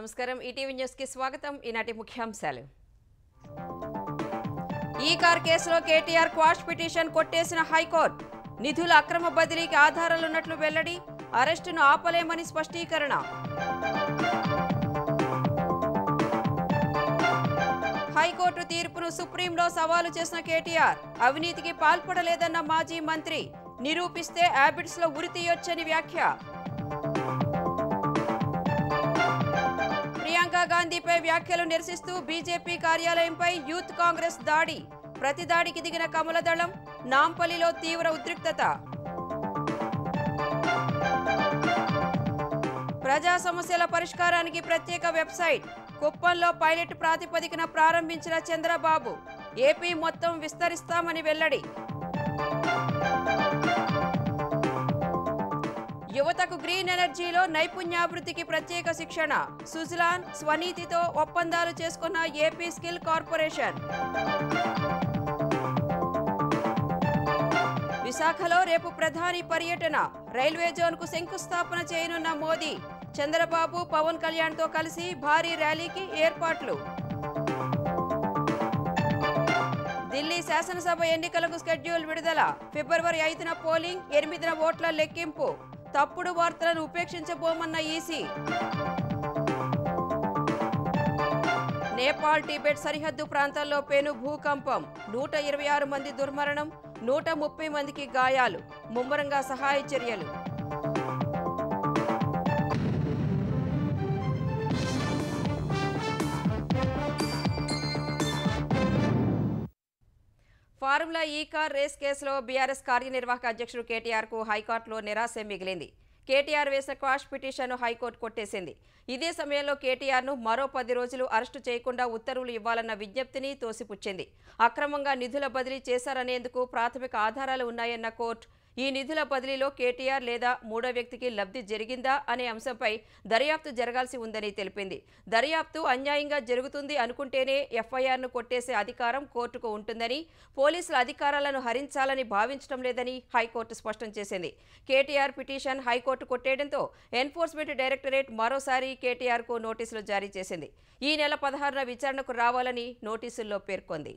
నమస్కారం ETV news కి స్వాగతం ఈనాటి ముఖ్యాంశాలు ఈ కార్ కేసులో కేటీఆర్ క్వాష్ పిటిషన్ కొట్టేసిన హైకోర్టు నిధుల అక్రమ బదిలీకి ఆధారాలున్నట్లు వెల్లడి అరెస్టును ఆపలేమని స్పష్టీకరణ హైకోర్టు తీర్పును సుప్రీంలో సవాలు చేసిన కేటీఆర్ అవినీతికి పాల్పడలేదన్న మాజీ మంత్రి నిరూపిస్తే హ్యాబిట్స్ లో ఉరి తీయొచ్చని వ్యాఖ్య ప్రియాంక గాంధీపై వ్యాఖ్యలు నిరసిస్తూ బీజేపీ కార్యాలయంపై యూత్ కాంగ్రెస్ దాడి ప్రతి దాడికి దిగిన కమలదళం నాంపల్లిలో తీవ్ర ఉద్రిక్తత ప్రజా సమస్యల పరిష్కారానికి ప్రత్యేక వెబ్సైట్ కుప్పంలో పైలట్ ప్రాతిపదికన ప్రారంభించిన చంద్రబాబు ఏపీ మొత్తం విస్తరిస్తామని వెల్లడి యువతకు గ్రీన్ ఎనర్జీలో నైపుణ్యాభివృద్ధికి ప్రత్యేక శిక్షణ సుజలాన్ స్వనీతితో ఒప్పందాలు చేసుకున్న ఏపీ స్కిల్ కార్పొరేషన్ విశాఖలో రేపు ప్రధాని పర్యటన రైల్వే జోన్కు శంకుస్థాపన చేయనున్న మోదీ చంద్రబాబు పవన్ కళ్యాణ్తో కలిసి భారీ ర్యాలీకి ఏర్పాట్లు ఢిల్లీ శాసనసభ ఎన్నికలకు షెడ్యూల్ విడుదల ఫిబ్రవరి 5న పోలింగ్ 8న ఓట్ల లెక్కింపు తప్పుడు వార్తలను ఉపేక్షించబోమన్న ఈసీ నేపాల్ టిబెట్ సరిహద్దు ప్రాంతాల్లో పెను భూకంపం 126 మంది దుర్మరణం 130 మందికి గాయాలు ముమ్మరంగా సహాయ చర్యలు ఫార్ములా ఈ కార్ రేస్ కేసులో బీఆర్ఎస్ కార్యనిర్వాహక అధ్యక్షుడు కేటీఆర్కు హైకోర్టులో నిరాశ మిగిలింది. కేటీఆర్ వేసిన క్వాష్ పిటిషన్ను హైకోర్టు కొట్టేసింది. ఇదే సమయంలో కేటీఆర్ను మరో 10 రోజులు అరెస్టు చేయకుండా ఉత్తర్వులు ఇవ్వాలన్న విజ్ఞప్తిని తోసిపుచ్చింది. అక్రమంగా నిధుల బదిలీ చేశారనేందుకు ప్రాథమిక ఆధారాలు ఉన్నాయన్న కోర్టు ఈ నిధుల బదిలీలో కేటీఆర్ లేదా మూడో వ్యక్తికి లబ్ధి జరిగిందా అనే అంశంపై దర్యాప్తు జరగాల్సి ఉందని తెలిపింది. దర్యాప్తు అన్యాయంగా జరుగుతుంది అనుకుంటేనే ఎఫ్ఐఆర్ను కొట్టేసే అధికారం కోర్టుకు ఉంటుందని, పోలీసుల అధికారాలను హరించాలని భావించడం లేదని హైకోర్టు స్పష్టం చేసింది. కేటీఆర్ పిటిషన్ హైకోర్టు కొట్టేయడంతో ఎన్ఫోర్స్మెంట్ డైరెక్టరేట్ మరోసారి కేటీఆర్కు నోటీసులు జారీ చేసింది. ఈ నెల 16న విచారణకు రావాలని నోటీసుల్లో పేర్కొంది.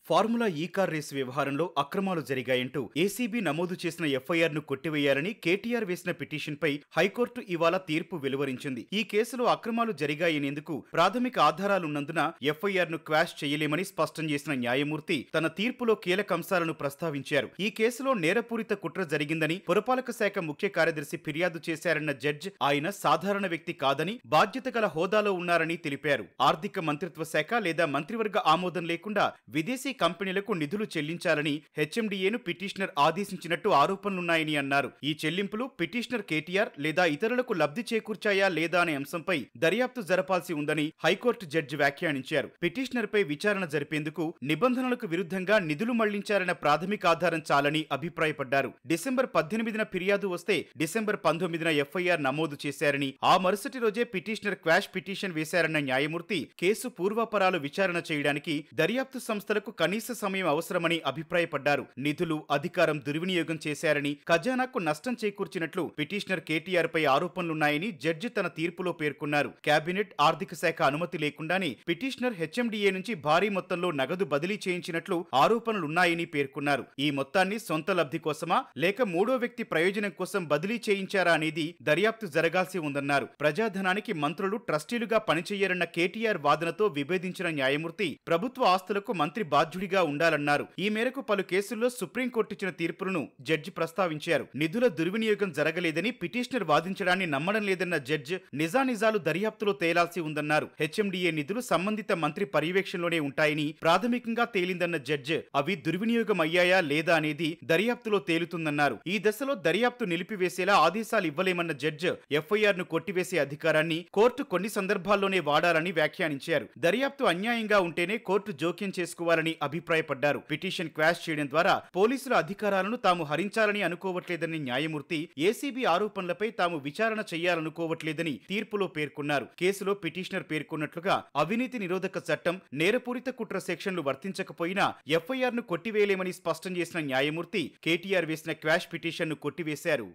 ఫార్ములా ఈ కార్ రేసు వ్యవహారంలో అక్రమాలు జరిగాయంటూ ఏసీబీ నమోదు చేసిన ఎఫ్ఐఆర్ను కొట్టివేయాలని కేటీఆర్ వేసిన పిటిషన్పై హైకోర్టు ఇవాళ తీర్పు వెలువరించింది. ఈ కేసులో అక్రమాలు జరిగాయనేందుకు ప్రాథమిక ఆధారాలున్నందున ఎఫ్ఐఆర్ను క్వాష్ చేయలేమని స్పష్టం చేసిన న్యాయమూర్తి తన తీర్పులో కీలక అంశాలను ప్రస్తావించారు. ఈ కేసులో నేరపూరిత కుట్ర జరిగిందని పురపాలక శాఖ ముఖ్య కార్యదర్శి ఫిర్యాదు చేశారన్న జడ్జ్ ఆయన సాధారణ వ్యక్తి కాదని, బాధ్యత గల హోదాలో ఉన్నారని తెలిపారు. ఆర్థిక మంత్రిత్వ శాఖ లేదా మంత్రివర్గ ఆమోదం లేకుండా విదేశీ కంపెనీలకు నిధులు చెల్లించాలని హెచ్ఎండిఏను పిటిషనర్ ఆదేశించినట్టు ఆరోపణలున్నాయని అన్నారు. ఈ చెల్లింపులు పిటిషనర్ కేటీఆర్ లేదా ఇతరులకు లబ్ధి చేకూర్చాయా లేదా అనే అంశంపై దర్యాప్తు జరపాల్సి ఉందని హైకోర్టు జడ్జి వ్యాఖ్యానించారు. పిటిషనర్ పై విచారణ జరిపేందుకు నిబంధనలకు విరుద్ధంగా నిధులు మళ్లించారన్న ప్రాథమిక ఆధారం చాలని అభిప్రాయపడ్డారు. డిసెంబర్ 18న ఫిర్యాదు వస్తే డిసెంబర్ 19న ఎఫ్ఐఆర్ నమోదు చేశారని, ఆ మరుసటి రోజే పిటిషనర్ క్వాష్ పిటిషన్ వేశారన్న న్యాయమూర్తి కేసు పూర్వాపరాలు విచారణ చేయడానికి దర్యాప్తు సంస్థలకు కనీస సమయం అవసరమని అభిప్రాయపడ్డారు. నిధులు, అధికారం దుర్వినియోగం చేశారని, ఖజానాకు నష్టం చేకూర్చినట్లు పిటిషనర్ కేటీఆర్ పై ఆరోపణలున్నాయని జడ్జి తన తీర్పులో పేర్కొన్నారు. కేబినెట్, ఆర్థిక శాఖ అనుమతి లేకుండానే పిటిషనర్ హెచ్ఎండిఏ నుంచి భారీ మొత్తంలో నగదు బదిలీ చేయించినట్లు ఆరోపణలున్నాయని పేర్కొన్నారు. ఈ మొత్తాన్ని సొంత లబ్ధి కోసమా లేక మూడో వ్యక్తి ప్రయోజనం కోసం బదిలీ చేయించారా అనేది దర్యాప్తు జరగాల్సి ఉందన్నారు. ప్రజాధనానికి మంత్రులు ట్రస్టీలుగా పనిచేయరన్న కేటీఆర్ వాదనతో విభేదించిన న్యాయమూర్తి ప్రభుత్వ ఆస్తులకు మంత్రి బాధ్యుడిగా ఉండాలన్నారు. ఈ మేరకు పలు కేసుల్లో సుప్రీంకోర్టు ఇచ్చిన తీర్పులను జడ్జి ప్రస్తావించారు. నిధుల దుర్వినియోగం జరగలేదని పిటిషనర్ వాదించడాన్ని నమ్మడం లేదన్న జడ్జి నిజానిజాలు దర్యాప్తులో తేలాల్సి ఉందన్నారు. హెచ్ఎండిఏ నిధులు సంబంధిత మంత్రి పర్యవేక్షణలోనే ఉంటాయని ప్రాథమికంగా తేలిందన్న జడ్జి అవి దుర్వినియోగం అయ్యాయా లేదా అనేది దర్యాప్తులో తేలుతుందన్నారు. ఈ దశలో దర్యాప్తు నిలిపివేసేలా ఆదేశాలు ఇవ్వలేమన్న జడ్జి ఎఫ్ఐఆర్ ను కొట్టివేసే అధికారాన్ని కోర్టు కొన్ని సందర్భాల్లోనే వాడాలని వ్యాఖ్యానించారు. దర్యాప్తు అన్యాయంగా ఉంటేనే కోర్టు జోక్యం చేసుకోవాలని అభిప్రాయపడ్డారు. పిటిషన్ క్వాష్ చేయడం ద్వారా పోలీసుల అధికారాలను తాము హరించాలని అనుకోవట్లేదని న్యాయమూర్తి ఏసీబీ ఆరోపణలపై తాము విచారణ చేయాలనుకోవట్లేదని తీర్పులో పేర్కొన్నారు. కేసులో పిటిషనర్ పేర్కొన్నట్లుగా అవినీతి నిరోధక చట్టం, నేరపూరిత కుట్ర సెక్షన్లు వర్తించకపోయినా ఎఫ్ఐఆర్ ను కొట్టివేయలేమని స్పష్టం చేసిన న్యాయమూర్తి కేటీఆర్ వేసిన క్వాష్ పిటిషన్ ను కొట్టివేశారు.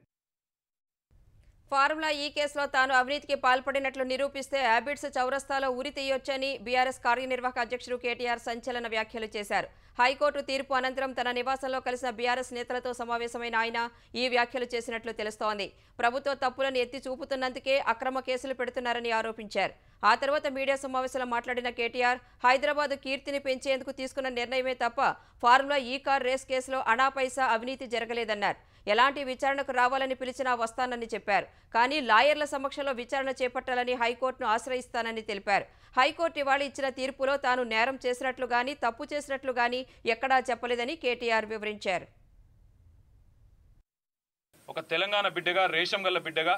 ఫార్ములా ఈ కేసులో తాను అవినీతికి పాల్పడినట్లు నిరూపిస్తే హ్యాబిట్స్ చౌరస్తాలో ఉరి తీయొచ్చని బీఆర్ఎస్ కార్యనిర్వాహక అధ్యక్షుడు కేటీఆర్ సంచలన వ్యాఖ్యలు చేశారు. హైకోర్టు తీర్పు అనంతరం తన నివాసంలో కలిసిన బీఆర్ఎస్ నేతలతో సమావేశమైన ఆయన ఈ వ్యాఖ్యలు చేసినట్లు తెలుస్తోంది. ప్రభుత్వ తప్పులను ఎత్తి చూపుతున్నందుకే అక్రమ కేసులు పెడుతున్నారని ఆరోపించారు. ఆ తర్వాత మీడియా సమావేశంలో మాట్లాడిన కేటీఆర్ హైదరాబాద్ కీర్తిని పెంచేందుకు తీసుకున్న నిర్ణయమే తప్ప ఫార్ములా ఈ కార్ రేస్ కేసులో అనాపైసా అవినీతి జరగలేదన్నారు. ఎలాంటి విచారణకు రావాలని పిలిచినా వస్తానని చెప్పారు. కానీ లాయర్ల సమక్షంలో విచారణ చేపట్టాలని హైకోర్టును ఆశ్రయిస్తానని తెలిపారు. హైకోర్టు ఇవాళ ఇచ్చిన తీర్పులో తాను నేరం చేసినట్లు గానీ తప్పు చేసినట్లు గానీ ఎక్కడా చెప్పలేదని కేటీఆర్ వివరించారు. ఒక తెలంగాణ బిడ్డగా, రేషం గల్ల బిడ్డగా,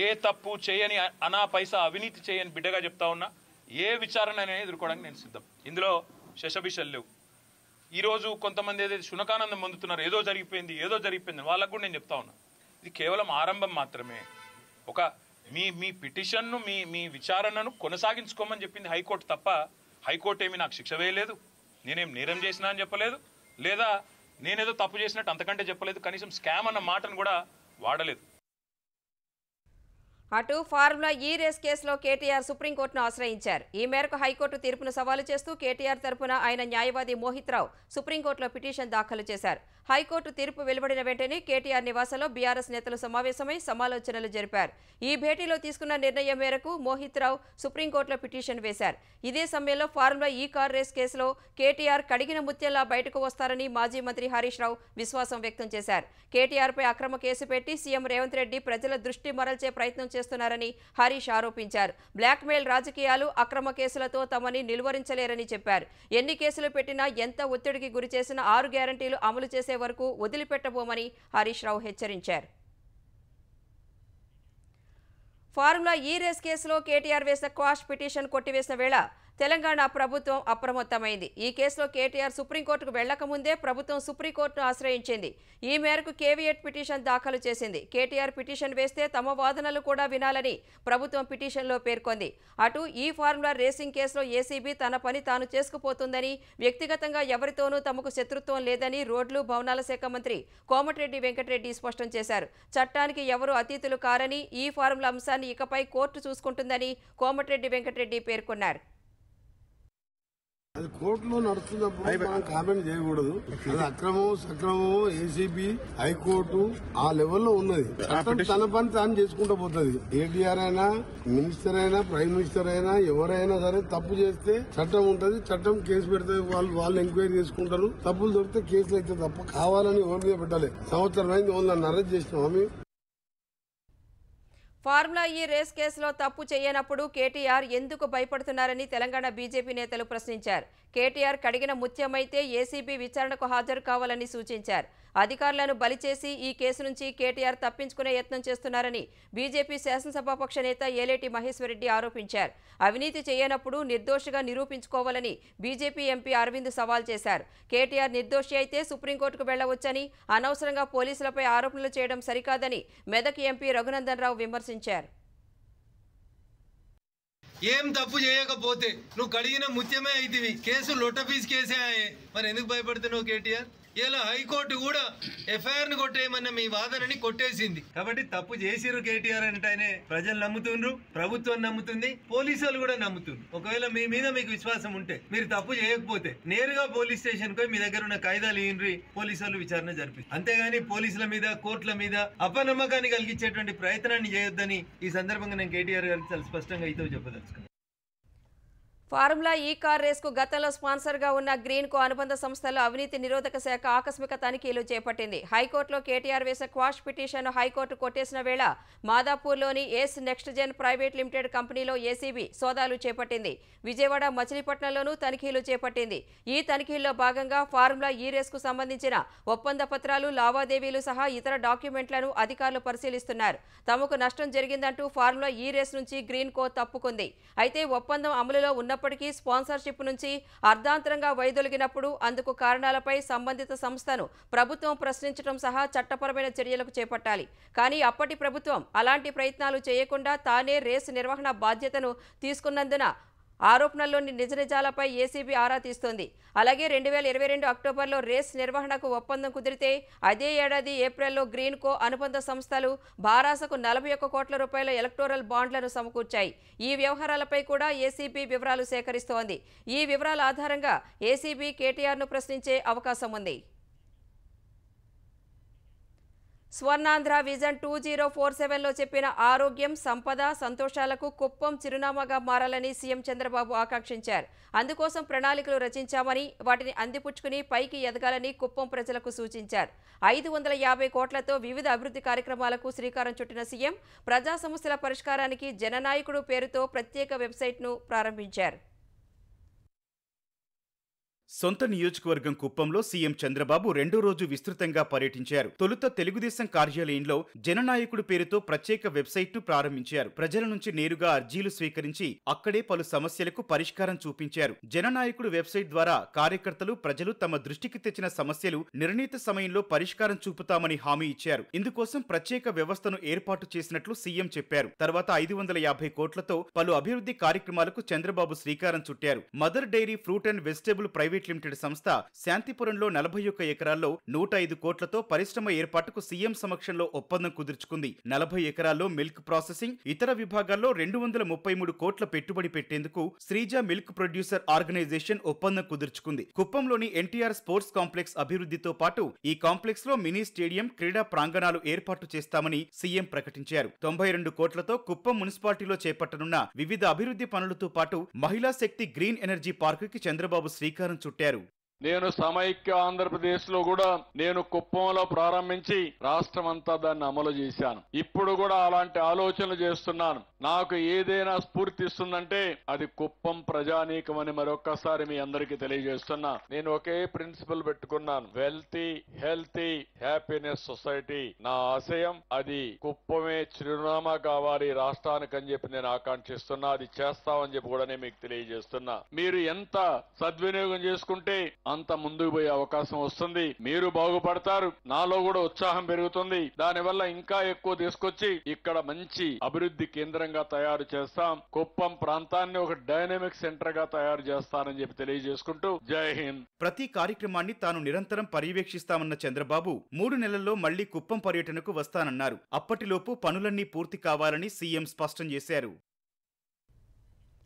ఏ తప్పు చేయని అనా పైసా అవినీతి చేయని బిడ్డగా చెప్తా ఉన్నా, ఏ విచారణ అనేది ఎదుర్కోవడానికి నేను సిద్ధం. ఇందులో శశబిషలు లేవు. ఈరోజు కొంతమంది ఏదైతే శునకానందం పొందుతున్నారు, ఏదో జరిగిపోయింది వాళ్ళకు కూడా నేను చెప్తా ఉన్నా, ఇది కేవలం ఆరంభం మాత్రమే. ఒక మీ పిటిషన్ను మీ విచారణను కొనసాగించుకోమని చెప్పింది హైకోర్టు తప్ప హైకోర్టు ఏమి నాకు శిక్ష వేయలేదు, నేనేం నేరం చేసినా అని చెప్పలేదు, లేదా నేనేదో తప్పు చేసినట్టు అంతకంటే చెప్పలేదు, కనీసం స్కామ్ అన్న మాటను కూడా వాడలేదు. అటు ఫార్ములా ఈ రేస్ కేసులో కేటీఆర్ సుప్రీంకోర్టును ఆశ్రయించారు. ఈ మేరకు హైకోర్టు తీర్పును సవాలు చేస్తూ కేటీఆర్ తరపున ఆయన న్యాయవాది మోహిత్ రావు సుప్రీంకోర్టులో పిటిషన్ దాఖలు చేశారు. హైకోర్టు తీర్పు వెలువడిన వెంటనే కేటీఆర్ నివాసంలో బీఆర్ఎస్ నేతలు సమావేశమై సమాలోచనలు జరిపారు. ఈ భేటీలో తీసుకున్న నిర్ణయం మేరకు మోహిత్ రావు సుప్రీంకోర్టులో పిటిషన్ వేశారు. ఇదే సమయంలో ఫార్ములా ఈ కార్ రేస్ కేసులో కేటీఆర్ కడిగిన ముత్యంలా బయటకు వస్తారని మాజీ మంత్రి హరీష్ రావు విశ్వాసం వ్యక్తం చేశారు. కేటీఆర్పై అక్రమ కేసు పెట్టి సీఎం రేవంత్ రెడ్డి ప్రజల దృష్టి మరల్చే ప్రయత్నం చేస్తున్నారని హరీష్ ఆరోపించారు. బ్లాక్మెయిల్ రాజకీయాలు, అక్రమ కేసులతో తమని నిలువరించలేరని చెప్పారు. ఎన్ని కేసులు పెట్టినా, ఎంత ఒత్తిడికి గురి చేసినా 6 గ్యారంటీలు అమలు చేసే వరకు వదిలిపెట్టబోమని హరీష్ రావు హెచ్చరించారు. ఫార్ములా ఈ రేస్ కేసులో కేటీఆర్ వేసిన క్వాష్ పిటిషన్ కొట్టివేసిన వేళ తెలంగాణ ప్రభుత్వం అప్రమత్తమైంది. ఈ కేసులో కేటీఆర్ సుప్రీంకోర్టుకు వెళ్లకముందే ప్రభుత్వం సుప్రీంకోర్టును ఆశ్రయించింది. ఈ మేరకు కేవియట్ పిటిషన్ దాఖలు చేసింది. కేటీఆర్ పిటిషన్ వేస్తే తమ వాదనలు కూడా వినాలని ప్రభుత్వం పిటిషన్లో పేర్కొంది. అటు ఈ ఫార్ములా రేసింగ్ కేసులో ఏసీబీ తన పని తాను చేసుకుపోతుందని, వ్యక్తిగతంగా ఎవరితోనూ తమకు శత్రుత్వం లేదని రోడ్లు భవనాల శాఖ మంత్రి కోమటిరెడ్డి వెంకటరెడ్డి స్పష్టం చేశారు. చట్టానికి ఎవరు అతీతులు కారని, ఈ ఫార్ములా అంశాన్ని ఇకపై కోర్టు చూసుకుంటుందని కోమటిరెడ్డి వెంకటరెడ్డి పేర్కొన్నారు. అది కోర్టులో నడుస్తున్నప్పుడు మనం కామెంట్ చేయకూడదు. అది అక్రమం సక్రమం ఏసీబీ హైకోర్టు ఆ లెవెల్లో ఉన్నది. చట్టం తన పని తాను చేసుకుంటూ పోతుంది. కేటీఆర్ అయినా, మినిస్టర్ అయినా, ప్రైమ్ మినిస్టర్ అయినా, ఎవరైనా సరే తప్పు చేస్తే చట్టం ఉంటది. చట్టం కేసు పెడితే వాళ్ళు ఎంక్వైరీ చేసుకుంటారు. తప్పులు దొరికితే కేసులు అయితే తప్ప కావాలని ఓన్ మీద పెట్టాలి. సంవత్సరం అయింది ఓన్ అరెస్ట్ చేసినాం. ఫార్ములా ఈ రేస్ కేసులో తప్పు చేయనప్పుడు కేటీఆర్ ఎందుకు భయపడుతున్నారని తెలంగాణ బీజేపీ నేతలు ప్రశ్నించారు. కేటీఆర్ కడిగిన ముత్యమైతే ఏసీబీ విచారణకు హాజరు కావాలని సూచించారు. అధికారులను బలిచేసి ఈ కేసు నుంచి కేటీఆర్ తప్పించుకునే యత్నం చేస్తున్నారని బీజేపీ శాసనసభాపక్ష నేత ఏలేటి మహేశ్వరరెడ్డి ఆరోపించారు. అవినీతి చేయనప్పుడు నిర్దోషిగా నిరూపించుకోవాలని బీజేపీ ఎంపీ అరవింద్ సవాల్ చేశారు. కేటీఆర్ నిర్దోషి అయితే సుప్రీంకోర్టుకు వెళ్లవచ్చని, అనవసరంగా పోలీసులపై ఆరోపణలు చేయడం సరికాదని మెదక్ ఎంపీ రఘునందన్ రావు విమర్శించారు. ఏం తప్పు చేయకపోతే నువ్వు కడిగిన ముత్యమే అయితివి. కేసు లొట్టపీస్ కేసే ఆయే. మరి ఎందుకు భయపడుతున్నావు కేటీఆర్? ఇలా హైకోర్టు కూడా ఎఫ్ఐఆర్ని కొట్టేయమన్న మీ వాదనని కొట్టేసింది. కాబట్టి తప్పు చేసిరు కేటీఆర్ అంటేనే ప్రజలు నమ్ముతుండ్రు, ప్రభుత్వం నమ్ముతుంది, పోలీసులు కూడా నమ్ముతుండ్రు. ఒకవేళ మీ మీద మీకు విశ్వాసం ఉంటే, మీరు తప్పు చేయకపోతే నేరుగా పోలీస్ స్టేషన్ కు మీ దగ్గర ఉన్న కాయిదాలు ఇన్రి పోలీసులు విచారణ జరిపిస్తారు. అంతేగాని పోలీసుల మీద, కోర్టుల మీద అపనమ్మకాన్ని కలిగించేటువంటి ప్రయత్నాన్ని చేయొద్దని ఈ సందర్భంగా నేను కేటీఆర్ గారికి చాలా స్పష్టంగా అయితే చెప్పదలుచుకున్నాను. ఫార్ములా ఈ కార్ రేస్కు గతంలో స్పాన్సర్గా ఉన్న గ్రీన్కో అనుబంధ సంస్థల్లో అవినీతి నిరోధక శాఖ ఆకస్మిక తనిఖీలు చేపట్టింది. హైకోర్టులో కేటీఆర్ వేసిన క్వాష్ పిటిషన్ను హైకోర్టు కొట్టేసిన వేళ మాదాపూర్లోని ఏస్ నెక్స్ట్ జెన్ ప్రైవేట్ లిమిటెడ్ కంపెనీలో ఏసీబీ సోదాలు చేపట్టింది. విజయవాడ, మచిలీపట్నంలోనూ తనిఖీలు చేపట్టింది. ఈ తనిఖీల్లో భాగంగా ఫార్ములా ఈ రేస్కు సంబంధించిన ఒప్పంద పత్రాలు, లావాదేవీలు సహా ఇతర డాక్యుమెంట్లను అధికారులు పరిశీలిస్తున్నారు. తమకు నష్టం జరిగిందంటూ ఫార్ములా ఈ రేస్ నుంచి గ్రీన్కో తప్పుకుంది. అయితే ఒప్పందం అమలులో ఉన్న స్పాన్సర్షిప్ నుంచి అర్ధాంతరంగా వైదొలిగినప్పుడు అందుకు కారణాలపై సంబంధిత సంస్థను ప్రభుత్వం ప్రశ్నించడం సహా చట్టపరమైన చర్యలకు చేపట్టాలి. కానీ అప్పటి ప్రభుత్వం అలాంటి ప్రయత్నాలు చేయకుండా తానే రేసు నిర్వహణ బాధ్యతను తీసుకున్నందున ఆరోపణల్లోని నిజాలపై ఏసీబీ ఆరా తీస్తోంది. అలాగే 2022 అక్టోబర్లో రేస్ నిర్వహణకు ఒప్పందం కుదిరితే అదే ఏడాది ఏప్రిల్లో గ్రీన్కో అనుబంధ సంస్థలు భారాసకు 41 కోట్ల రూపాయల ఎలక్టోరల్ బాండ్లను సమకూర్చాయి. ఈ వ్యవహారాలపై కూడా ఏసీబీ వివరాలు సేకరిస్తోంది. ఈ వివరాల ఆధారంగా ఏసీబీ కేటీఆర్ను ప్రశ్నించే అవకాశం ఉంది. స్వర్ణాంధ్ర విజన్ 2047లో చెప్పిన ఆరోగ్యం, సంపద, సంతోషాలకు కుప్పం చిరునామాగా మారాలని సీఎం చంద్రబాబు ఆకాంక్షించారు. అందుకోసం ప్రణాళికలు రచించామని, వాటిని అందిపుచ్చుకుని పైకి ఎదగాలని కుప్పం ప్రజలకు సూచించారు. 550 కోట్లతో వివిధ అభివృద్ధి కార్యక్రమాలకు శ్రీకారం చుట్టిన సీఎం ప్రజా సమస్యల పరిష్కారానికి జననాయకుడు పేరుతో ప్రత్యేక వెబ్సైట్ను ప్రారంభించారు. సొంత నియోజకవర్గం కుప్పంలో సీఎం చంద్రబాబు రెండో రోజు విస్తృతంగా పర్యటించారు. తొలుత తెలుగుదేశం కార్యాలయంలో జననాయకుడు పేరుతో ప్రత్యేక వెబ్సైట్ను ప్రారంభించారు. ప్రజల నుంచి నేరుగా అర్జీలు స్వీకరించి అక్కడే పలు సమస్యలకు పరిష్కారం చూపించారు. జననాయకుడు వెబ్సైట్ ద్వారా కార్యకర్తలు, ప్రజలు తమ దృష్టికి తెచ్చిన సమస్యలు నిర్ణీత సమయంలో పరిష్కారం చూపుతామని హామీ ఇచ్చారు. ఇందుకోసం ప్రత్యేక వ్యవస్థను ఏర్పాటు చేసినట్లు సీఎం చెప్పారు. తర్వాత 550 కోట్లతో పలు అభివృద్ధి కార్యక్రమాలకు చంద్రబాబు శ్రీకారం చుట్టారు. Mother Dairy Fruit and Vegetable Private Limited సంస్థ శాంతిపురంలో 41 ఎకరాల్లో 105 కోట్లతో పరిశ్రమ ఏర్పాటుకు సీఎం సమక్షంలో ఒప్పందం కుదుర్చుకుంది. 40 ఎకరాల్లో మిల్క్ ప్రాసెసింగ్, ఇతర విభాగాల్లో 233 కోట్ల పెట్టుబడి పెట్టేందుకు శ్రీజ మిల్క్ ప్రొడ్యూసర్ ఆర్గనైజేషన్ ఒప్పందం కుదుర్చుకుంది. కుప్పంలోని ఎన్టీఆర్ స్పోర్ట్స్ కాంప్లెక్స్ అభివృద్ధితో పాటు ఈ కాంప్లెక్స్ లో మినీ స్టేడియం, క్రీడా ప్రాంగణాలు ఏర్పాటు చేస్తామని సీఎం ప్రకటించారు. 92 కోట్లతో కుప్పం మున్సిపాలిటీలో చేపట్టనున్న వివిధ అభివృద్ధి పనులతో పాటు మహిళా శక్తి గ్రీన్ ఎనర్జీ పార్కుకి చంద్రబాబు శ్రీకారం చుట్టారు. నేను సమైక్య ఆంధ్రప్రదేశ్ లో కూడా నేను కుప్పంలో ప్రారంభించి రాష్ట్రం అంతా దాన్ని అమలు చేశాను. ఇప్పుడు కూడా అలాంటి ఆలోచనలు చేస్తున్నాను. నాకు ఏదైనా స్ఫూర్తి ఇస్తుందంటే అది కుప్పం ప్రజానీకం అని మరొక్కసారి మీ అందరికీ తెలియజేస్తున్నా. నేను ఒకే ప్రిన్సిపల్ పెట్టుకున్నాను, వెల్తీ, హెల్తీ, హ్యాపీనెస్ సొసైటీ. నా ఆశయం అది కుప్పమే చిరునామా కావాలి రాష్ట్రానికి అని చెప్పి నేను ఆకాంక్షిస్తున్నా. అది చేస్తామని చెప్పి కూడా నేను మీకు తెలియజేస్తున్నా. మీరు ఎంత సద్వినియోగం చేసుకుంటే అంత ముందుకు పోయే అవకాశం వస్తుంది. మీరు బాగుపడతారు, నాలో కూడా ఉత్సాహం పెరుగుతుంది. దానివల్ల ఇంకా ఎక్కువ తీసుకొచ్చి ఇక్కడ మంచి అభివృద్ధి కేంద్రంగా తయారు చేస్తాం. కుప్పం ప్రాంతాన్ని ఒక డైనమిక్ సెంటర్ గా తయారు చేస్తానని చెప్పి తెలియజేసుకుంటూ జై హింద్. ప్రతి కార్యక్రమాన్ని తాను నిరంతరం పర్యవేక్షిస్తామన్న చంద్రబాబు 3 నెలల్లో మళ్లీ కుప్పం పర్యటనకు వస్తానన్నారు. అప్పటిలోపు పనులన్నీ పూర్తి కావాలని సీఎం స్పష్టం చేశారు.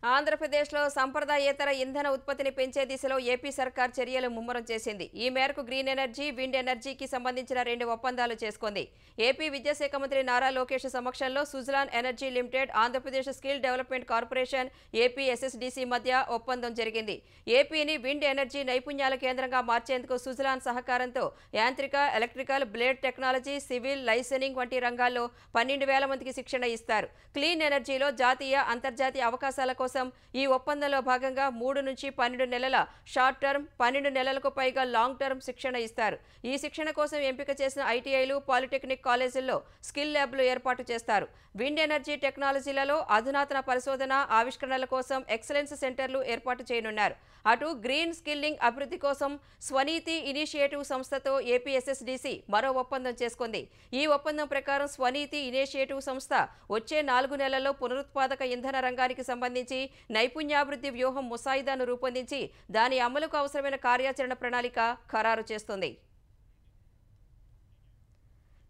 ఆంధ్రప్రదేశ్లో సంప్రదాయేతర ఇంధన ఉత్పత్తిని పెంచే దిశలో ఏపీ సర్కార్ చర్యలు ముమ్మరం చేసింది. ఈ మేరకు గ్రీన్ ఎనర్జీ, విండ్ ఎనర్జీకి సంబంధించిన 2 ఒప్పందాలు చేసుకుంది. ఏపీ విద్యాశాఖ మంత్రి నారా లోకేష్ సమక్షంలో Suzlon energy limited, Andhra Pradesh skill development corporation, AP SSDC మధ్య ఒప్పందం జరిగింది. ఏపీని విండ్ ఎనర్జీ నైపుణ్యాల కేంద్రంగా మార్చేందుకు సుజలాన్ సహకారంతో యాంత్రిక, ఎలక్ట్రికల్, బ్లేడ్ టెక్నాలజీ, సివిల్, లైసెనింగ్ వంటి రంగాల్లో 12,000 మందికి శిక్షణ ఇస్తారు. క్లీన్ ఎనర్జీలో జాతీయ, అంతర్జాతీయ అవకాశాల కోసం ఈ ఒప్పందంలో భాగంగా 3 నుంచి 12 నెలల షార్ట్ టర్మ్, 12 నెలలకు పైగా లాంగ్ టర్మ్ శిక్షణ ఇస్తారు. ఈ శిక్షణ కోసం ఎంపిక చేసిన ఐటీఐలు, పాలిటెక్నిక్ కాలేజీల్లో స్కిల్ ల్యాబ్లు ఏర్పాటు చేస్తారు. విండ్ ఎనర్జీ టెక్నాలజీలలో అధునాతన పరిశోధన, ఆవిష్కరణల కోసం ఎక్సలెన్స్ సెంటర్లు ఏర్పాటు చేయనున్నారు. అటు గ్రీన్ స్కిల్లింగ్ అభివృద్ధి కోసం స్వనీతి ఇనిషియేటివ్ సంస్థతో ఏపీ ఎస్ఎస్డిసి మరో ఒప్పందం చేసుకుంది. ఈ ఒప్పందం ప్రకారం స్వనీతి ఇనిషియేటివ్ సంస్థ వచ్చే 4 నెలల్లో పునరుత్పాదక ఇంధన రంగానికి సంబంధించి నైపుణ్యాభివృద్ధి వ్యూహం ముసాయిదాను రూపొందించి దాని అమలుకు అవసరమైన కార్యాచరణ ప్రణాళిక ఖరారు చేస్తుంది.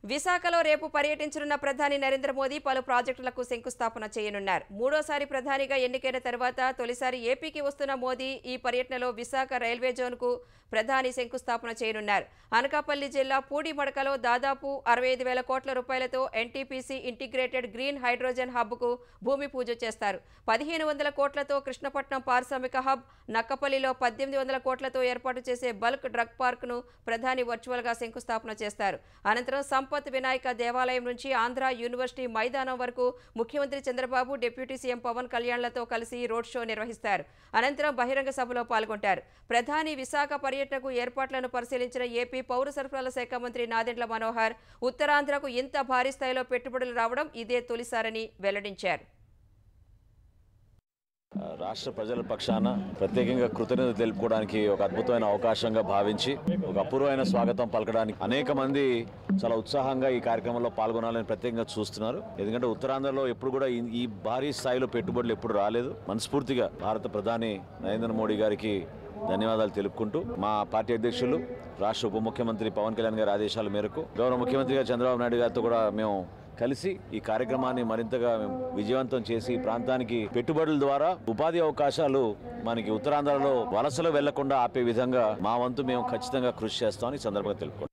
విశాఖలో రేపు పర్యటించనున్న ప్రధాని నరేంద్ర మోదీ పలు ప్రాజెక్టులకు శంకుస్థాపన చేయనున్నారు. 3వ ప్రధానిగా ఎన్నికైన తర్వాత తొలిసారి ఏపీకి వస్తున్న మోదీ ఈ పర్యటనలో విశాఖ రైల్వే జోన్కు ప్రధాని శంకుస్థాపన చేయనున్నారు. అనకాపల్లి జిల్లా పూడిమడకలో దాదాపు 65,000 కోట్ల రూపాయలతో ఎన్టీపీసీ ఇంటిగ్రేటెడ్ గ్రీన్ హైడ్రోజన్ హబ్కు భూమి పూజ చేస్తారు. 1,500 కోట్లతో కృష్ణపట్నం పారిశ్రామిక హబ్, నక్కపల్లిలో 1,800 కోట్లతో ఏర్పాటు చేసే బల్క్ డ్రగ్ పార్క్ను ప్రధాని వర్చువల్గా శంకుస్థాపన చేస్తారు. అనంతరం సంపత్ వినాయక దేవాలయం నుంచి ఆంధ్ర యూనివర్సిటీ మైదానం వరకు ముఖ్యమంత్రి చంద్రబాబు, డిప్యూటీ సీఎం పవన్ కళ్యాణ్లతో కలిసి రోడ్ షో నిర్వహిస్తారు. అనంతరం బహిరంగ సభలో పాల్గొంటారు. ప్రధాని విశాఖ పర్యటనకు ఏర్పాట్లను పరిశీలించిన ఏపీ పౌర సరఫరాల శాఖ మంత్రి నాదెండ్ల మనోహర్ ఉత్తరాంధ్రకు ఇంత భారీ స్థాయిలో పెట్టుబడులు రావడం ఇదే తొలిసారని వెల్లడించారు. రాష్ట్ర ప్రజల పక్షాన ప్రత్యేకంగా కృతజ్ఞతలు తెలుపుకోవడానికి ఒక అద్భుతమైన అవకాశంగా భావించి ఒక అపూర్వమైన స్వాగతం పలకడానికి అనేక మంది చాలా ఉత్సాహంగా ఈ కార్యక్రమంలో పాల్గొనాలని ప్రత్యేకంగా చూస్తున్నారు. ఎందుకంటే ఉత్తరాంధ్రలో ఎప్పుడు కూడా ఈ భారీ స్థాయిలో పెట్టుబడులు ఎప్పుడు రాలేదు. మనస్ఫూర్తిగా భారత ప్రధాని నరేంద్ర మోడీ గారికి ధన్యవాదాలు తెలుపుకుంటూ మా పార్టీ అధ్యక్షులు రాష్ట్ర ఉప ముఖ్యమంత్రి పవన్ కళ్యాణ్ గారి ఆదేశాల మేరకు గౌరవ ముఖ్యమంత్రి గారు చంద్రబాబు నాయుడు గారితో కూడా మేము కలిసి ఈ కార్యక్రమాన్ని మరింతగా విజయవంతం చేసి ఈ ప్రాంతానికి పెట్టుబడుల ద్వారా ఉపాధి అవకాశాలు మనకి ఉత్తరాంధ్రలో వలసలు వెళ్లకుండా ఆపే విధంగా మా వంతు మేము ఖచ్చితంగా కృషి చేస్తామని సందర్భంగా తెలుపుకుంటాం.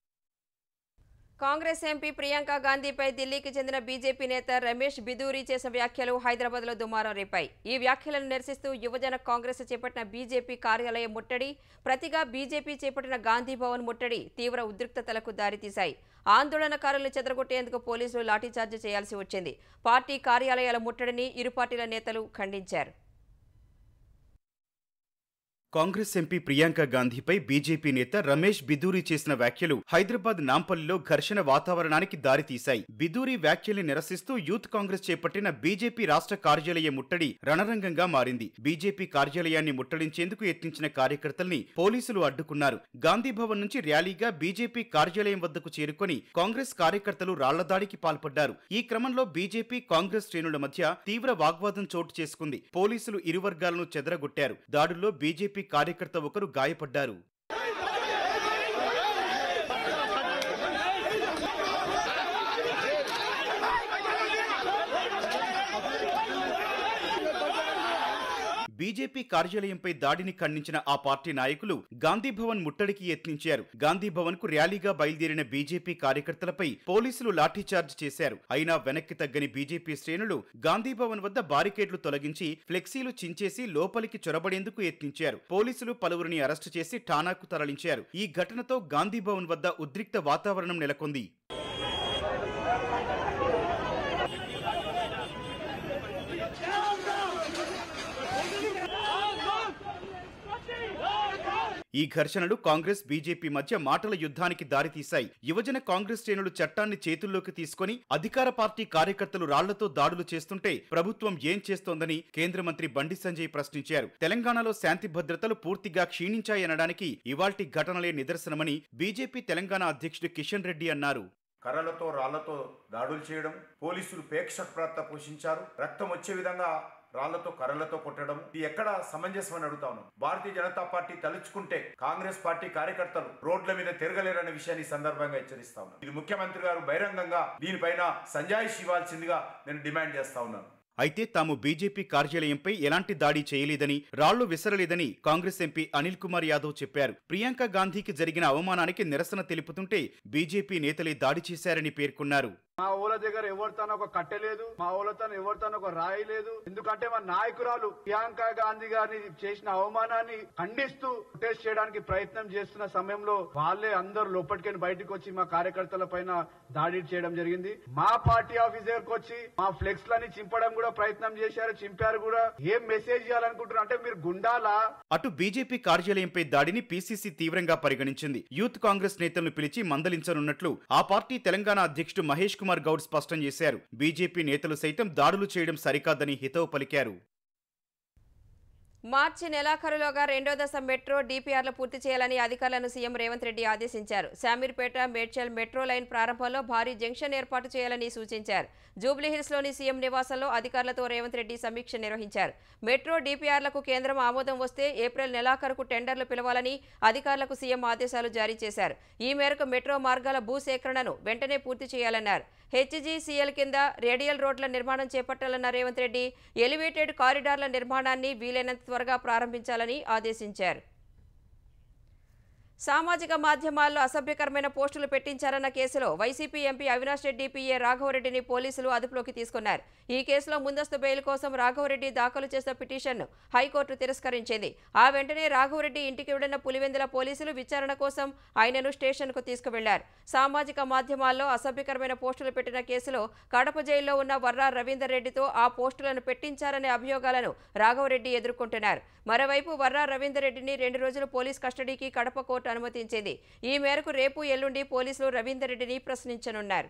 కాంగ్రెస్ ఎంపీ ప్రియాంక గాంధీపై ఢిల్లీకి చెందిన బీజేపీ నేత రమేష్ బిదూరి చేసిన వ్యాఖ్యలు హైదరాబాద్లో దుమారం రేపాయి. ఈ వ్యాఖ్యలను నిరసిస్తూ యువజన కాంగ్రెస్ చేపట్టిన బీజేపీ కార్యాలయం ముట్టడి, ప్రతిగా బీజేపీ చేపట్టిన గాంధీ భవన్ ముట్టడి తీవ్ర ఉద్రిక్తతలకు దారితీశాయి. ఆందోళనకారులను చెదరగొట్టేందుకు పోలీసులు లాఠీచార్జ్ చేయాల్సి వచ్చింది. పార్టీ కార్యాలయాల ముట్టడిని ఇరు పార్టీల నేతలు ఖండించారు. కాంగ్రెస్ ఎంపీ ప్రియాంక గాంధీపై బీజేపీ నేత రమేష్ బిదూరి చేసిన వ్యాఖ్యలు హైదరాబాద్ నాంపల్లిలో ఘర్షణ వాతావరణానికి దారితీశాయి. బిదూరి వ్యాఖ్యల్ని నిరసిస్తూ యూత్ కాంగ్రెస్ చేపట్టిన బీజేపీ రాష్ట్ర కార్యాలయ ముట్టడి రణరంగంగా మారింది. బీజేపీ కార్యాలయాన్ని ముట్టడించేందుకు యత్నించిన కార్యకర్తల్ని పోలీసులు అడ్డుకున్నారు. గాంధీ భవన్ నుంచి ర్యాలీగా బీజేపీ కార్యాలయం వద్దకు చేరుకొని కాంగ్రెస్ కార్యకర్తలు రాళ్లదాడికి పాల్పడ్డారు. ఈ క్రమంలో బీజేపీ కాంగ్రెస్ శ్రేణుల మధ్య తీవ్ర వాగ్వాదం చోటు చేసుకుంది. పోలీసులు ఇరు వర్గాలను చెదరగొట్టారు. దాడుల్లో బీజేపీ కార్యకర్త ఒకరు గాయపడ్డారు. బీజేపీ కార్యాలయంపై దాడిని ఖండించిన ఆ పార్టీ నాయకులు గాంధీ భవన్ ముట్టడికి యత్నించారు. గాంధీ భవన్ కు ర్యాలీగా బయలుదేరిన బీజేపీ కార్యకర్తలపై పోలీసులు లాఠీచార్జ్ చేశారు. అయినా వెనక్కి తగ్గని బీజేపీ శ్రేణులు గాంధీ భవన్ వద్ద బారికేడ్లు తొలగించి ఫ్లెక్సీలు చించేసి లోపలికి చొరబడేందుకు యత్నించారు. పోలీసులు పలువురిని అరెస్టు చేసి ఠానాకు తరలించారు. ఈ ఘటనతో గాంధీ భవన్ వద్ద ఉద్రిక్త వాతావరణం నెలకొంది. ఈ ఘర్షణలు కాంగ్రెస్ బీజేపీ మధ్య మాటల యుద్ధానికి దారితీశాయి. యువజన కాంగ్రెస్ శ్రేణులు చట్టాన్ని చేతుల్లోకి తీసుకుని అధికార పార్టీ కార్యకర్తలు రాళ్లతో దాడులు చేస్తుంటే ప్రభుత్వం ఏం చేస్తోందని కేంద్ర మంత్రి బండి సంజయ్ ప్రశ్నించారు. తెలంగాణలో శాంతి భద్రతలు పూర్తిగా క్షీణించాయనడానికి ఇవాల్టి ఘటనలే నిదర్శనమని బీజేపీ తెలంగాణ అధ్యక్షుడు కిషన్ రెడ్డి అన్నారు. కర్రలతో రాళ్లతో దాడులు చేయడం, పోలీసులు ప్రేక్షకప్రాప్త పోషించారు. రక్తం వచ్చే విధంగా రాళ్లతో కర్రలతో కొట్టడం ఇది ఎక్కడ సమంజసం అని అడుగుతా ఉన్నాం. భారతీయ జనతా పార్టీ తలుచుకుంటే కాంగ్రెస్ పార్టీ కార్యకర్తలు రోడ్ల మీద తిరగలేరనే విషయాన్ని సందర్భంగా హెచ్చరిస్తా ఉన్నాను. ఇది ముఖ్యమంత్రి గారు బహిరంగంగా దీనిపైన సంజాయిషి ఇవ్వాల్సిందిగా నేను డిమాండ్ చేస్తా ఉన్నాను. అయితే తాము బీజేపీ కార్యాలయంపై ఎలాంటి దాడి చేయలేదని, రాళ్లు విసరలేదని కాంగ్రెస్ ఎంపీ అనిల్ కుమార్ యాదవ్ చెప్పారు. ప్రియాంక గాంధీకి జరిగిన అవమానానికి నిరసన తెలుపుతుంటే బీజేపీ నేతలే దాడి చేశారని పేర్కొన్నారు. మా ఊళ్ళ దగ్గర ఎవరితోనో ఒక కట్టె లేదు, మా ఊళ్ళతో ఎవరితోనో ఒక రాయి లేదు. ఎందుకంటే మా నాయకురాలు ప్రియాంక గాంధీ గారిని చేసిన అవమానాన్ని ఖండిస్తూ ప్రొటెస్ట్ చేయడానికి ప్రయత్నం చేస్తున్న సమయంలో వాళ్ళే అందరూ లోపలికి బయటకు వచ్చి మా కార్యకర్తల పైన దాడి చేయడం జరిగింది. మా పార్టీ ఆఫీసర్ కు వచ్చి మా ఫ్లెక్స్ లని చింపడం కూడా ప్రయత్నం చేశారు, చింపారు కూడా. ఏం మెసేజ్ ఇవ్వాలనుకుంటున్నారు అంటే మీరు గుండాలా? అటు బీజేపీ కార్యాలయంపై దాడిని పీసీసీ తీవ్రంగా పరిగణించింది. యూత్ కాంగ్రెస్ నేతలను పిలిచి మందలించనున్నట్లు ఆ పార్టీ తెలంగాణ అధ్యక్షుడు మహేష్ కుమార్ గౌడ్ స్పష్టం చేశారు. బీజేపీ నేతలు సైతం దాడులు చేయడం సరికాదని హితవు పలికారు. మార్చి నెలాఖరులోగా రెండో దశ మెట్రో డీపీఆర్లు పూర్తి చేయాలని అధికారులను సీఎం రేవంత్ రెడ్డి ఆదేశించారు. శామీర్పేట మేడ్చల్ మెట్రో లైన్ ప్రారంభంలో భారీ జంక్షన్ ఏర్పాటు చేయాలని సూచించారు. జూబ్లీహిల్స్లోని సీఎం నివాసంలో అధికారులతో రేవంత్ రెడ్డి సమీక్ష నిర్వహించారు. మెట్రో డీపీఆర్లకు కేంద్రం ఆమోదం వస్తే ఏప్రిల్ నెలాఖరుకు టెండర్లు పిలవాలని అధికారులకు సీఎం ఆదేశాలు జారీ చేశారు. ఈ మేరకు మెట్రో మార్గాల భూసేకరణను వెంటనే పూర్తి చేయాలన్నారు. హెచ్జీసీఎల్ కింద రేడియల్ రోడ్ల నిర్మాణం చేపట్టాలన్న రేవంత్ రెడ్డి ఎలివేటెడ్ కారిడార్ల నిర్మాణాన్ని వీలైనంత త్వరగా ప్రారంభించాలని ఆదేశించారు. సామాజిక మాధ్యమాల్లో అసభ్యకరమైన పోస్టులు పెట్టించారన్న కేసులో వైసీపీ ఎంపీ అవినాష్ రెడ్డి పిఏ రాఘవరెడ్డిని పోలీసులు అదుపులోకి తీసుకున్నారు. ఈ కేసులో ముందస్తు బెయిల్ కోసం రాఘవరెడ్డి దాఖలు చేసిన పిటిషన్ను హైకోర్టు తిరస్కరించింది. ఆ వెంటనే రాఘవరెడ్డి ఇంటికి వెళ్లిన పులివెందుల పోలీసులు విచారణ కోసం ఆయనను స్టేషన్కు తీసుకువెళ్లారు. సామాజిక మాధ్యమాల్లో అసభ్యకరమైన పోస్టులు పెట్టిన కేసులో కడప జైల్లో ఉన్న వర్రా రవీందర్ రెడ్డితో ఆ పోస్టులను పెట్టించారనే అభియోగాలను రాఘవరెడ్డి ఎదుర్కొంటున్నారు. మరోవైపు వర్రా రవీందర్ రెడ్డిని 2 రోజులు పోలీస్ కస్టడీకి కడప కోర్టు అనుమతించింది. ఈ మేరకు రేపు ఎల్లుండి పోలీసులు రవీందర్ రెడ్డిని ప్రశ్నించనున్నారు.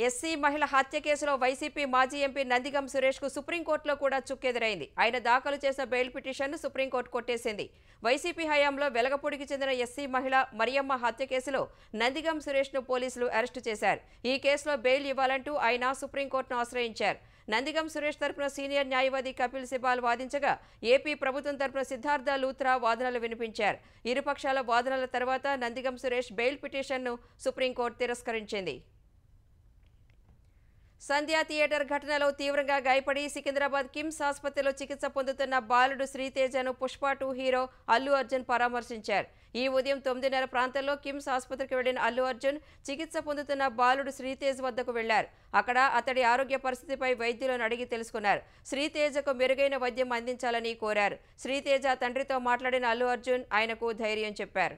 ఎస్సీ మహిళ హత్య కేసులో వైసీపీ మాజీ ఎంపీ నందిగం సురేష్కు సుప్రీంకోర్టులో కూడా చుక్కెదురైంది. ఆయన దాఖలు చేసిన బెయిల్ పిటిషన్ను సుప్రీంకోర్టు కొట్టేసింది. వైసీపీ హయాంలో వెలగపూడికి చెందిన ఎస్సీ మహిళ మరియమ్మ హత్య కేసులో నందిగం సురేష్ను పోలీసులు అరెస్టు చేశారు. ఈ కేసులో బెయిల్ ఇవ్వాలంటూ ఆయన సుప్రీంకోర్టును ఆశ్రయించారు. నందిగం సురేష్ తరపున సీనియర్ న్యాయవాది కపిల్ సిబాల్ వాదించగా ఏపీ ప్రభుత్వం తరపున సిద్ధార్థ లూత్రా వాదనలు వినిపించారు. ఇరుపక్షాల వాదనల తర్వాత నందిగం సురేష్ బెయిల్ పిటిషన్ను సుప్రీంకోర్టు తిరస్కరించింది. సంధ్యా థియేటర్ ఘటనలో తీవ్రంగా గాయపడి సికింద్రాబాద్ కిమ్స్ ఆసుపత్రిలో చికిత్స పొందుతున్న బాలుడు శ్రీతేజను పుష్ప 2 హీరో అల్లు అర్జున్ పరామర్శించారు. ఈ ఉదయం 9:30 ప్రాంతంలో కిమ్స్ ఆసుపత్రికి వెళ్లిన అల్లు అర్జున్ చికిత్స పొందుతున్న బాలుడు శ్రీతేజ్ వద్దకు వెళ్లారు. అక్కడ అతడి ఆరోగ్య పరిస్థితిపై వైద్యులను అడిగి తెలుసుకున్నారు. శ్రీతేజకు మెరుగైన వైద్యం అందించాలని కోరారు. శ్రీతేజ తండ్రితో మాట్లాడిన అల్లు అర్జున్ ఆయనకు ధైర్యం చెప్పారు.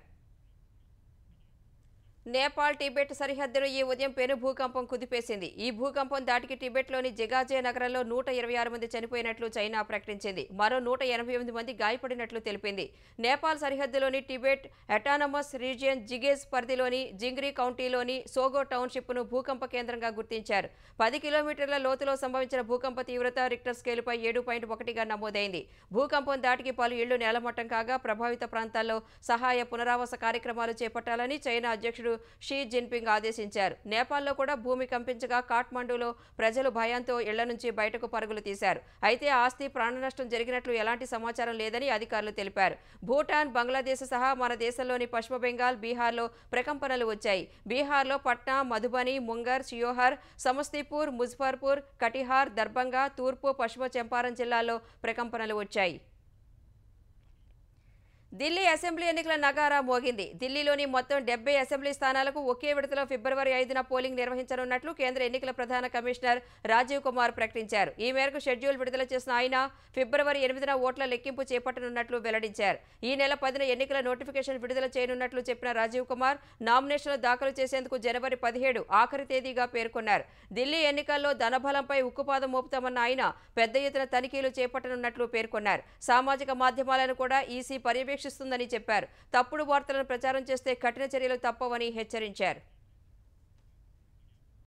నేపాల్ టిబెట్ సరిహద్దును ఈ ఉదయం పెను భూకంపం కుదిపేసింది. ఈ భూకంపం దాటికి టిబెట్లోని జగాజే నగరంలో 126 మంది చనిపోయినట్లు చైనా ప్రకటించింది. మరో 188 మంది గాయపడినట్లు తెలిపింది. నేపాల్ సరిహద్దులోని టిబెట్ అటానమస్ రీజియన్ జిగేజ్ పరిధిలోని జింగ్రీ కౌంటీలోని సోగో టౌన్షిప్ను భూకంప కేంద్రంగా గుర్తించారు. 10 కిలోమీటర్ల లోతులో సంభవించిన భూకంప తీవ్రత రిక్టర్ స్కేలుపై 7.1గా నమోదైంది. భూకంపం దాటికి పలు ఇళ్లు నేలమట్టం కాగా ప్రభావిత ప్రాంతాల్లో సహాయ పునరావాస కార్యక్రమాలు చేపట్టాలని చైనా అధ్యక్షుడు షీ జిన్పింగ్ ఆదేశించారు. నేపాల్లో కూడా భూమి కంపించగా కాఠ్మండూలో ప్రజలు భయంతో ఇళ్ల నుంచి బయటకు పరుగులు తీశారు. అయితే ఆస్తి ప్రాణనష్టం జరిగినట్లు ఎలాంటి సమాచారం లేదని అధికారులు తెలిపారు. భూటాన్, బంగ్లాదేశ్ సహా మన దేశంలోని పశ్చిమ బెంగాల్, బీహార్లో ప్రకంపనలు వచ్చాయి. బీహార్లో పట్నా, మధుబని, ముంగర్, షియోహర్, సమస్తీపూర్, ముజఫర్పూర్, కటిహార్, దర్భంగా, తూర్పు, పశ్చిమ చంపారన్ జిల్లాల్లో ప్రకంపనలు వచ్చాయి. ఢిల్లీ అసెంబ్లీ ఎన్నికల నగారా మోగింది. ఢిల్లీలోని మొత్తం 70 అసెంబ్లీ స్థానాలకు ఒకే విడతలో ఫిబ్రవరి 5న పోలింగ్ నిర్వహించనున్నట్లు కేంద్ర ఎన్నికల ప్రధాన కమిషనర్ రాజీవ్ కుమార్ ప్రకటించారు. ఈ మేరకు షెడ్యూల్ విడుదల చేసిన ఆయన ఫిబ్రవరి 8న ఓట్ల లెక్కింపు చేపట్టనున్నట్లు వెల్లడించారు. ఈ నెల 10న ఎన్నికల నోటిఫికేషన్ విడుదల చేయనున్నట్లు చెప్పిన రాజీవ్ కుమార్ నామినేషన్లు దాఖలు చేసేందుకు జనవరి 17 ఆఖరి తేదీగా పేర్కొన్నారు. ఢిల్లీ ఎన్నికల్లో ధనబలంపై ఉక్కుపాదం మోపుతామన్న ఆయన పెద్ద ఎత్తున తనిఖీలు చేపట్టనున్నట్లు పేర్కొన్నారు. సామాజిక మాధ్యమాలను కూడా ఈసీ పర్యవేక్షిస్తుందని చెప్పారు. తప్పుడు వార్తలను ప్రచారం చేస్తే కఠిన చర్యలు తప్పవని హెచ్చరించారు.